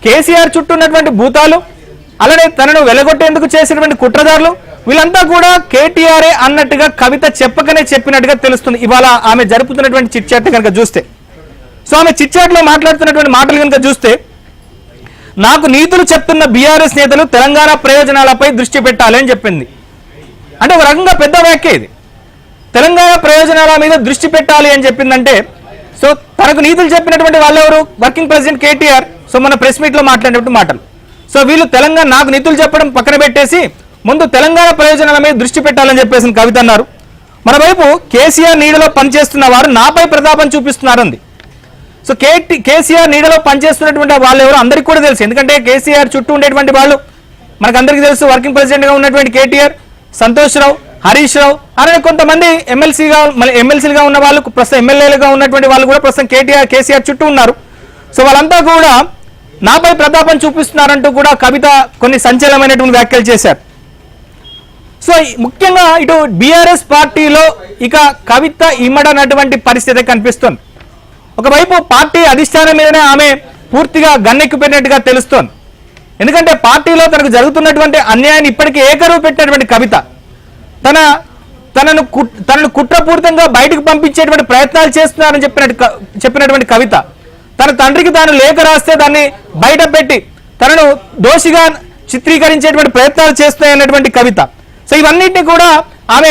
కేసీఆర్ చుట్టూ ఉన్నటువంటి భూతాలు, అలానే తనను వెలగొట్టేందుకు చేసినటువంటి కుట్రదారులు వీళ్ళంతా కూడా కేటీఆర్ఏ అన్నట్టుగా కవిత చెప్పకనే చెప్పినట్టుగా తెలుస్తుంది ఇవాళ ఆమె జరుపుతున్నటువంటి చిట్ చాట్ కనుక చూస్తే. సో ఆమె చిట్ చాట్ లో మాట్లాడుతున్నటువంటి మాటలు కనుక చూస్తే, నాకు నీతులు చెప్తున్న బీఆర్ఎస్ నేతలు తెలంగాణ ప్రయోజనాలపై దృష్టి పెట్టాలి అని చెప్పింది. అంటే ఒక రకంగా పెద్ద వ్యాఖ్య ఇది. తెలంగాణ ప్రయోజనాల మీద దృష్టి పెట్టాలి అని చెప్పిందంటే, సో తనకు నీతులు చెప్పినటువంటి వాళ్ళెవరు? Working president KTR. సో మన ప్రెస్ మీట్ లో మాట్లాడినటువంటి మాటలు. సో వీళ్ళు తెలంగాణ నాకు నీతులు చెప్పడం పక్కన పెట్టేసి ముందు తెలంగాణ ప్రయోజనాల మీద దృష్టి పెట్టాలని చెప్పేసి కవిత అన్నారు. మన వైపు కేసీఆర్ నీడలో పనిచేస్తున్న వారు నాపై ప్రతాపం చూపిస్తున్నారంది. సో కేసీఆర్ నీడలో పనిచేస్తున్నటువంటి వాళ్ళు ఎవరు అందరికీ కూడా తెలుసు. ఎందుకంటే కేసీఆర్ చుట్టూ ఉండేటువంటి వాళ్ళు మనకందరికీ తెలుసు. వర్కింగ్ ప్రెసిడెంట్ గా ఉన్నటువంటి కేటీఆర్, సంతోష్ రావు, హరీష్ రావు, అలానే కొంతమంది ఎమ్మెల్సీలుగా ఉన్న వాళ్ళు, ప్రస్తుతం ఎమ్మెల్యేలుగా ఉన్నటువంటి వాళ్ళు కూడా ప్రస్తుతం కేసీఆర్ చుట్టూ ఉన్నారు. సో వాళ్ళంతా కూడా నాపై ప్రతాపం చూపిస్తున్నారంటూ కూడా కవిత కొన్ని సంచలనమైనటువంటి వ్యాఖ్యలు చేశారు. సో ముఖ్యంగా ఇటు బీఆర్ఎస్ పార్టీలో ఇక కవిత ఇమ్మడనటువంటి పరిస్థితి కనిపిస్తుంది. ఒకవైపు పార్టీ అధిష్టానం మీదనే ఆమె పూర్తిగా గన్నెక్కిపోయినట్టుగా తెలుస్తోంది. ఎందుకంటే పార్టీలో తనకు జరుగుతున్నటువంటి అన్యాయాన్ని ఇప్పటికీ ఏకరువు పెట్టినటువంటి కవిత తనను కుట్రపూరితంగా బయటకు పంపించేటువంటి ప్రయత్నాలు చేస్తున్నారని చెప్పినటువంటి కవిత తన తండ్రికి తాను లేఖ రాస్తే దాన్ని బయట పెట్టి తనను దోషిగా చిత్రీకరించేటువంటి ప్రయత్నాలు చేస్తున్నాయన్నటువంటి కవిత. సో ఇవన్నింటినీ కూడా ఆమె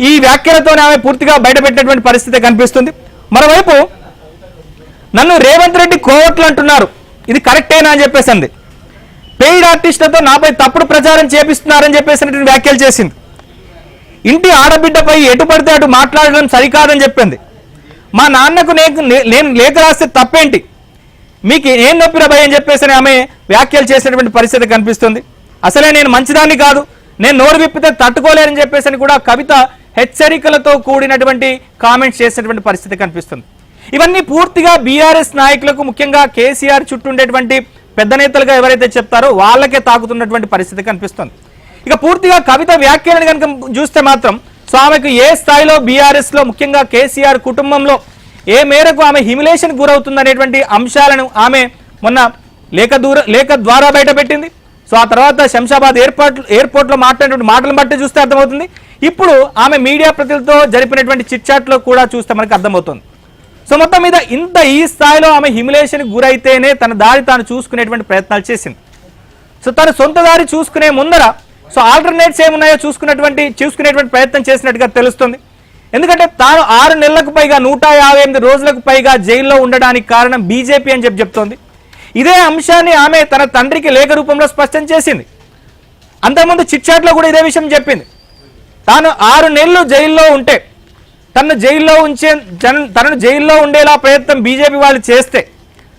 ఈ వ్యాఖ్యలతోనే ఆమె పూర్తిగా బయటపెట్టినటువంటి పరిస్థితి కనిపిస్తుంది. మరోవైపు నన్ను రేవంత్ రెడ్డి కోవట్లు అంటున్నారు, ఇది కరెక్టేనా అని చెప్పేసింది. పెయిడ్ ఆర్టిస్టులతో నాపై తప్పుడు ప్రచారం చేపిస్తున్నారని చెప్పేసినటువంటి వ్యాఖ్యలు చేసింది. ఇంటి ఆడబిడ్డపై ఎటు పడితే అటు మాట్లాడడం సరికాదని చెప్పింది. మా నాన్నకు నేను లేఖ రాస్తే తప్పేంటి, మీకు ఏం నొప్పిరా భయ్ అని చెప్పేసి ఆమె వ్యాఖ్యలు చేసినటువంటి పరిస్థితి కనిపిస్తుంది. అసలే నేను మంచిదాన్ని కాదు, నేను నోరు విప్పితే తట్టుకోలేనని చెప్పేసి కూడా కవిత హెచ్చరికలతో కూడినటువంటి కామెంట్స్ చేసినటువంటి పరిస్థితి కనిపిస్తుంది. ఇవన్నీ పూర్తిగా బీఆర్ఎస్ నాయకులకు, ముఖ్యంగా కేసీఆర్ చుట్టూ ఉండేటువంటి పెద్ద నేతలుగా ఎవరైతే చెప్తారో వాళ్ళకే తాకుతున్నటువంటి పరిస్థితి కనిపిస్తుంది. ఇక పూర్తిగా కవిత వ్యాఖ్యలను కనుక చూస్తే మాత్రం సో ఆమెకు ఏ స్థాయిలో బీఆర్ఎస్ లో ముఖ్యంగా కేసీఆర్ కుటుంబంలో ఏ మేరకు ఆమె హ్యూమిలేషన్ గురవుతుందనేటువంటి అంశాలను ఆమె మొన్న లేఖ ద్వారా బయటపెట్టింది. సో ఆ తర్వాత శంషాబాద్ ఎయిర్పోర్ట్ లో మాట్లాడినటువంటి మాటలను బట్టి చూస్తే అర్థమవుతుంది. ఇప్పుడు ఆమె మీడియా ప్రతినిధులతో జరిపినటువంటి చిట్ చాట్ లో కూడా చూస్తే మనకు అర్థమవుతుంది. సో మొత్తం మీద ఈ స్థాయిలో ఆమె హ్యూమిలేషన్ గురైతేనే తన దారి తాను చూసుకునేటువంటి ప్రయత్నాలు చేసింది. సో తన సొంత దారి చూసుకునే ముందర సో ఆల్టర్నేట్స్ ఏమున్నాయో చూసుకునేటువంటి ప్రయత్నం చేసినట్టుగా తెలుస్తుంది. ఎందుకంటే తాను 6 నెలలకు పైగా 158 రోజులకు పైగా జైల్లో ఉండడానికి కారణం బీజేపీ అని చెప్తోంది. ఇదే అంశాన్ని ఆమె తన తండ్రికి లేఖ రూపంలో స్పష్టం చేసింది. అంతకుముందు చిట్ చాట్ లో కూడా ఇదే విషయం చెప్పింది. తాను 6 నెలలు జైల్లో ఉంటే తనను జైల్లో ఉండేలా ప్రయత్నం బీజేపీ వాళ్ళు చేస్తే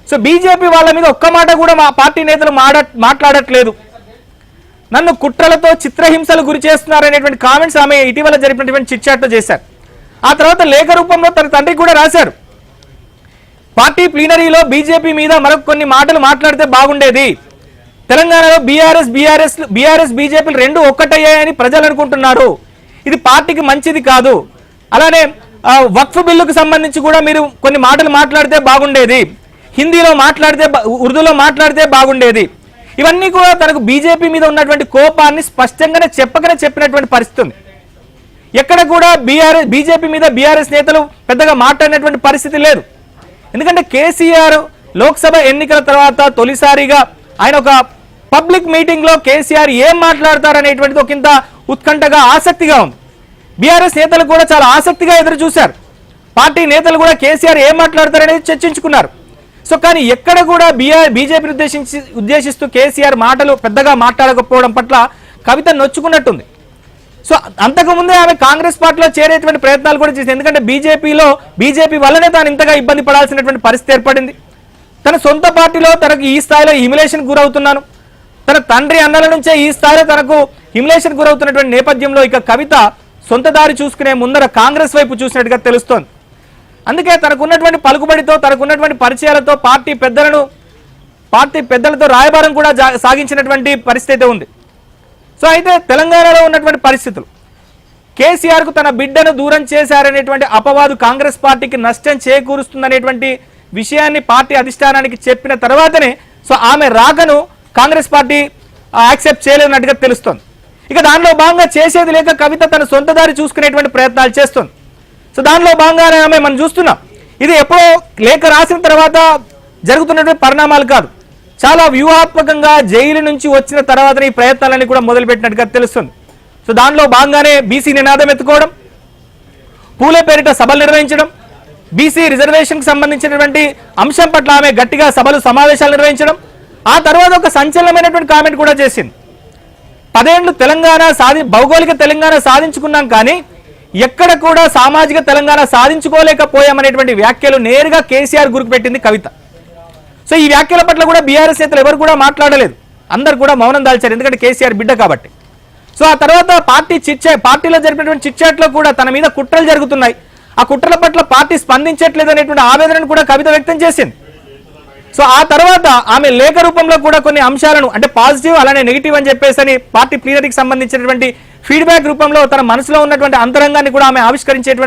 సో బీజేపీ వాళ్ళ మీద ఒక్క మాట కూడా మా పార్టీ నేతలు మాట్లాడట్లేదు, నన్ను కుట్రలతో చిత్రహింసలు గురి చేస్తున్నారనేటువంటి కామెంట్స్ ఆమె ఇటీవల జరిపినటువంటి చిట్ చాట్ లో చేశారు. ఆ తర్వాత లేఖ రూపంలో తన తండ్రికి కూడా రాశారు. పార్టీ ప్లీనరీలో బీజేపీ మీద మరొక కొన్ని మాటలు మాట్లాడితే బాగుండేది, తెలంగాణలో బీఆర్ఎస్ బీజేపీలు రెండు ఒక్కటయ్యాయని ప్రజలు అనుకుంటున్నారు, ఇది పార్టీకి మంచిది కాదు. అలానే వక్ఫ్ బిల్లుకు సంబంధించి కూడా మీరు కొన్ని మాటలు మాట్లాడితే బాగుండేది, హిందీలో మాట్లాడితే ఉర్దూలో మాట్లాడితే బాగుండేది. ఇవన్నీ కూడా తనకు బీజేపీ మీద ఉన్నటువంటి కోపాన్ని స్పష్టంగానే చెప్పినటువంటి పరిస్థితి ఉంది. ఎక్కడ కూడా బీజేపీ మీద బీఆర్ఎస్ నేతలు పెద్దగా మాట్లాడినటువంటి పరిస్థితి లేదు. ఎందుకంటే కేసీఆర్ లోక్సభ ఎన్నికల తర్వాత తొలిసారిగా ఆయన ఒక పబ్లిక్ మీటింగ్ లో కేసీఆర్ ఏం మాట్లాడతారనేటువంటిది ఒకంత ఉత్కంఠగా ఆసక్తిగా ఉంది. బీఆర్ఎస్ నేతలు కూడా చాలా ఆసక్తిగా ఎదురు చూశారు. పార్టీ నేతలు కూడా కేసీఆర్ ఏం మాట్లాడతారనేది చర్చించుకున్నారు. సో కానీ ఎక్కడ కూడా బీజేపీని ఉద్దేశిస్తూ కేసీఆర్ మాటలు పెద్దగా మాట్లాడకపోవడం పట్ల కవిత నొచ్చుకున్నట్టుంది. సో అంతకుముందే ఆమె కాంగ్రెస్ పార్టీలో చేరేటువంటి ప్రయత్నాలు కూడా చేసింది. ఎందుకంటే బీజేపీ వల్లనే తాను ఇంతగా ఇబ్బంది పడాల్సినటువంటి పరిస్థితి ఏర్పడింది. తన సొంత పార్టీలో తనకు ఈ స్థాయిలో హ్యూమిలేషన్ గురవుతున్నాను, తన తండ్రి అన్నల నుంచే ఈ స్థాయిలో తనకు హ్యూమిలేషన్ గురవుతున్నటువంటి నేపథ్యంలో ఇక కవిత సొంత దారి చూసుకునే ముందర కాంగ్రెస్ వైపు చూసినట్టుగా తెలుస్తోంది. అందుకే తనకున్నటువంటి పలుకుబడితో తనకున్నటువంటి పరిచయాలతో పార్టీ పెద్దలతో రాయబారం కూడా సాగించినటువంటి పరిస్థితి ఉంది. సో అయితే తెలంగాణలో ఉన్నటువంటి పరిస్థితులు కేసీఆర్కు తన బిడ్డను దూరం చేశారనేటువంటి అపవాదు కాంగ్రెస్ పార్టీకి నష్టం చేకూరుస్తుందనేటువంటి విషయాన్ని పార్టీ అధిష్టానానికి చెప్పిన తర్వాతనే సో ఆమె రాకను కాంగ్రెస్ పార్టీ యాక్సెప్ట్ చేయలేనట్టుగా తెలుస్తోంది. ఇక దానిలో భాగంగా చేసేది లేక కవిత తన సొంత దారి చూసుకునేటువంటి ప్రయత్నాలు చేస్తుంది. సో దానిలో భాగంగానే ఆమె మనం చూస్తున్నాం. ఇది ఎప్పుడో లేఖ రాసిన తర్వాత జరుగుతున్నటువంటి పరిణామాలు కాదు, చాలా వ్యూహాత్మకంగా జైలు నుంచి వచ్చిన తర్వాత ఈ ప్రయత్నాలన్నీ కూడా మొదలుపెట్టినట్టుగా తెలుస్తుంది. సో దానిలో భాగంగానే బీసీ నినాదం ఎత్తుకోవడం, పూలే పేరిట సభలు నిర్వహించడం, బీసీ రిజర్వేషన్కి సంబంధించినటువంటి అంశం పట్ల ఆమె గట్టిగా సభలు సమావేశాలు నిర్వహించడం, ఆ తర్వాత ఒక సంచలనమైనటువంటి కామెంట్ కూడా చేసింది. 10 ఏళ్లు తెలంగాణ భౌగోళిక తెలంగాణ సాధించుకున్నాం కానీ ఎక్కడ కూడా సామాజిక తెలంగాణ సాధించుకోలేకపోయామనేటువంటి వ్యాఖ్యలు నేరుగా కేసీఆర్ గురికి పెట్టింది కవిత. సో ఈ వ్యాఖ్యల పట్ల కూడా బీఆర్ఎస్ నేతలు ఎవరు కూడా మాట్లాడలేదు, అందరు కూడా మౌనం దాల్చారు, ఎందుకంటే కేసీఆర్ బిడ్డ కాబట్టి. సో ఆ తర్వాత పార్టీలో జరిపినటువంటి చిట్చాట్లో కూడా తన మీద కుట్రలు జరుగుతున్నాయి, ఆ కుట్రల పట్ల పార్టీ స్పందించట్లేదు అనేటువంటి ఆవేదనను కూడా కవిత వ్యక్తం చేసింది. సో ఆ తర్వాత ఆమె లేఖ రూపంలో కూడా కొన్ని అంశాలను అంటే పాజిటివ్ అలానే నెగిటివ్ అని చెప్పేసి పార్టీ ప్లీనరీకి సంబంధించినటువంటి ఫీడ్బ్యాక్ రూపంలో తన మనసులో ఉన్నటువంటి అంతరంగాన్ని కూడా ఆమె ఆవిష్కరించేటువంటి